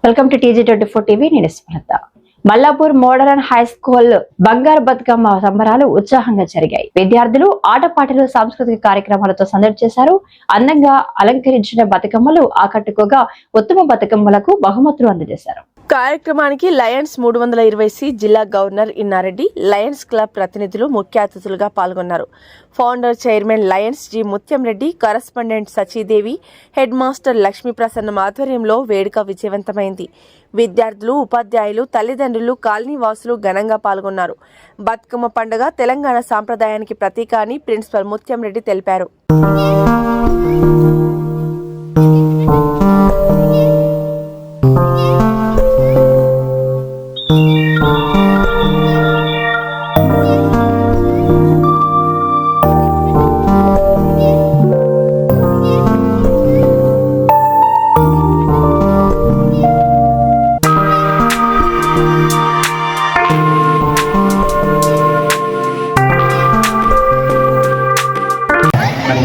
Welcome to TG24 TV. నేను స్మృత. Mallapur modern high school బంగారు బతుకమ్మ సంబరాలు ఉత్సాహంగా జరిగాయి. విద్యార్థులు ఆటపాటలు, సాంస్కృతిక కార్యక్రమాలతో సందడి చేశారు. అందంగా అలంకరించిన బతుకమ్మలు ఆకట్టుకోగా ఉత్తమ బతుకమ్మలకు బహుమతులు అందజేశారు. కార్యక్రమానికి లయన్స్ 320C జిల్లా గవర్నర్ ఇన్నారెడ్డి, లయన్స్ క్లబ్ ప్రతినిధులు ముఖ్య అతిథులుగా పాల్గొన్నారు. Founder chairman Lions G Mutyam Reddy, correspondent Sachidevi, head master Lakshmi Prasannam ఆధ్వర్యంలో వేడుక విజయవంతమైంది. విద్యార్థులు, ఉపాధ్యాయులు, తల్లిదండ్రులు, కాలనీ వాసులు ఘనంగా పాల్గొన్నారు. బతుకమ్మ పండుగ తెలంగాణ సాంప్రదాయానికి ప్రతీక అని ప్రిన్సిపల్ ముత్యం రెడ్డి తెలిపారు.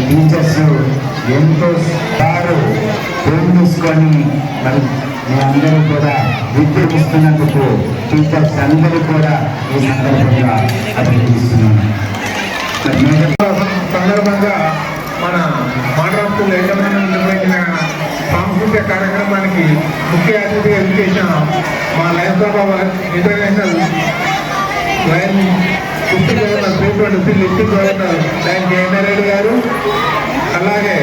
టీచర్స్ ఎంతో సారు తీసుకొని మరి మీ అందరూ కూడా విద్యమిస్తున్నందుకు టీచర్స్ అందరూ కూడా ఈ సందర్భంగా అభినందిస్తున్నాను. సందర్భంగా మన మాట్లాడుతున్న యజమానులు నిర్వహించిన సాంస్కృతిక కార్యక్రమానికి ముఖ్య అతిథిగా చేసిన మా లయన్స్ బాబా international lion district governor, district governor lion Jayanareddy గారు, అలాగే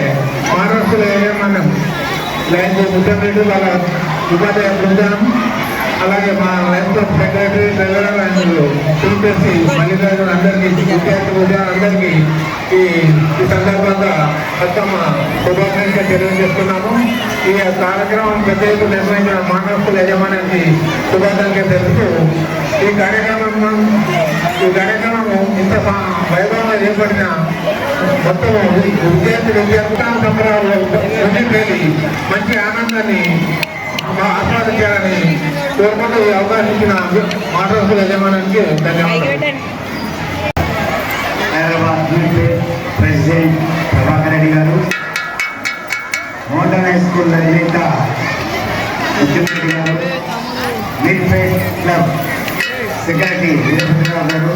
మహారాష్ట్రలో యజమానం లయన్ ముత్యం రెడ్డి వాళ్ళ ఉపాధ్యాయ బృందం, అలాగే మా Lions club secretary, treasurer and teachers Mallikarjuna అందరికీ, విద్యార్థులు అందరికీ ఈ సందర్భంగా బతుకమ్మ శుభాకాంక్షలు తెలియజేస్తున్నాము. ఈ కార్యక్రమం పెద్ద ఎత్తున నిర్వహించిన మహారాష్ట్ర యజమానానికి శుభాకాంక్షలు తెలుపుతూ ఈ కార్యక్రమము ఇంత వైభవంగా చేపట్టిన మొత్తం విద్యార్థుల సంబరాలు మంచి ఆనందాన్ని ఆస్వాదించాలని కోరుకుంటూ ఈ అవకాశం ఇచ్చిన మహారాష్ట్ర యజమానానికి ధన్యవాదాలు. హైదరాబాద్ ప్రెసిడెంట్ ప్రభాకర్ రెడ్డి గారు, మోడర్న్ హై స్కూల్ అధినేత ముత్యం రెడ్డి గారు, మిడ్ఫీల్డ్ క్లబ్ సెక్రటరీ వీరభద్రరావు గారు,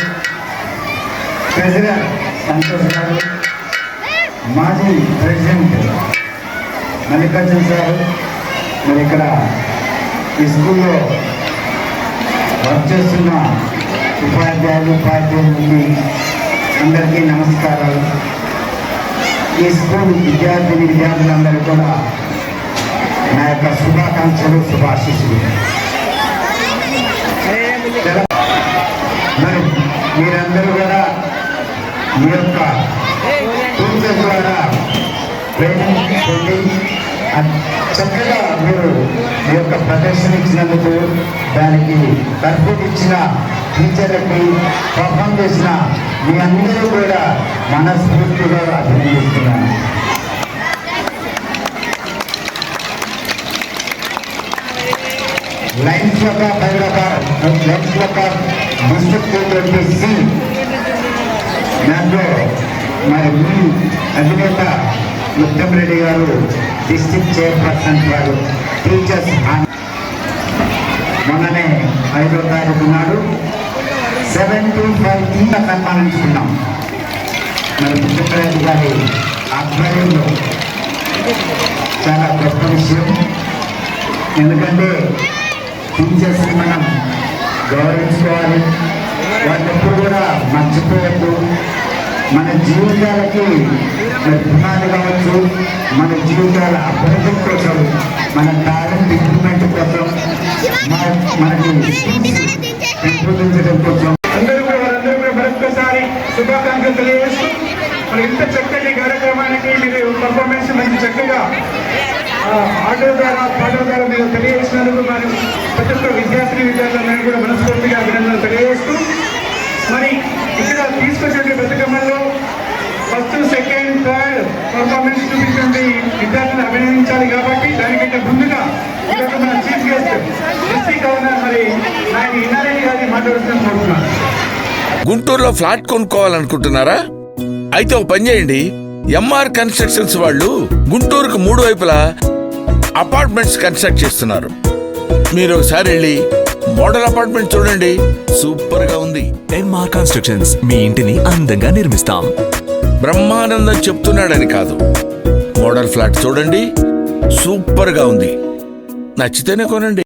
ట్రెజరర్ సంతోష్ గారు, మాజీ ప్రెసిడెంట్ మల్లికార్జున సార్, మరి ఇక్కడ ఈ స్కూల్లో వర్క్ చేస్తున్న ఉపాధ్యాయులు అందరికీ నమస్కారాలు. ఈ స్కూల్ విద్యార్థులందరూ కూడా నా యొక్క శుభాకాంక్షలు, శుభాశీస్సులు. మరి మీరందరూ కూడా మీ యొక్క టీచర్ ద్వారా ట్రైనింగ్ పొంది చక్కగా మీరు మీ యొక్క ప్రదర్శన ఇచ్చినందుకు, దానికి తర్ఫీదు ఇచ్చిన టీచర్లకి, పర్ఫామ్ చేసిన మీ అందరూ కూడా మనస్ఫూర్తిగా అభినందిస్తున్నాను. Lions club Hyderabad, lions club district C దాంట్లో మరి మీ అధినేత ముత్యం రెడ్డి గారు డిస్ట్రిక్ట్ చైర్పర్సన్ వారు టీచర్స్ మొన్ననే 5వ తారీఖు నాడు 75 సన్మానించుకున్నాం. మరి ముత్యం రెడ్డి గారి ఆధ్వర్యంలో చాలా గొప్ప విషయం. ఎందుకంటే టీచర్స్ని మనం గౌరవించుకోవాలి, వాళ్ళు ఎప్పుడు కూడా మర్చిపోవద్దు. మన జీవితాలకి పునాది కావచ్చు, మన జీవితాల అభివృద్ధి కోసం, మన టాలెంట్ ఇంప్రూవ్మెంట్ కోసం, మనకి పెంపొందించడం కోసం అందరూ కూడా మరొకసారి శుభాకాంక్షలు తెలియజేస్తూ, మరి ఇంత చక్కటి కార్యక్రమానికి మీరు పర్ఫార్మెన్స్ మంచి చక్కగా ఆటో ద్వారా పాటల ద్వారా మీరు తెలియజేసినందుకు మరి ప్రతి ఒక్క విద్యార్థులందరూ కూడా మనస్ఫూర్తిగా అభినందనలు తెలియజేస్తూ, మరి ఇక్కడ తీసుకొచ్చే బతుకమ్మల్లో ఫస్ట్, సెకండ్, థర్డ్ పర్ఫార్మెన్స్ చూపించండి విద్యార్థులను అభినందించాలి. కాబట్టి దానికంటే ముందుగా ఇక్కడ మన చీఫ్ గెస్ట్ డిస్ట్రిక్ట్ గవర్నర్ మరి ఆయన ఇన్నారెడ్డి గారిని మాట్లాడుతున్న కోరుతున్నాను. గుంటూరులో ఫ్లాట్ కొనుక్కోవాలనుకుంటున్నారా? అయితే ఒక పని చేయండి, ఎంఆర్ కన్స్ట్రక్షన్స్ వాళ్ళు గుంటూరుకు 3 వైపులా అపార్ట్మెంట్స్ కన్స్ట్రక్ట్ చేస్తున్నారు. మీరు ఒకసారి వెళ్ళి మోడల్ అపార్ట్మెంట్ చూడండి, సూపర్ గా ఉంది. MR కన్స్ట్రక్షన్స్ మీ ఇంటిని అందంగా నిర్మిస్తాం. బ్రహ్మానందం చెప్తున్నాడని కాదు, మోడల్ ఫ్లాట్ చూడండి, సూపర్ గా ఉంది. నచ్చితేనే కొనండి.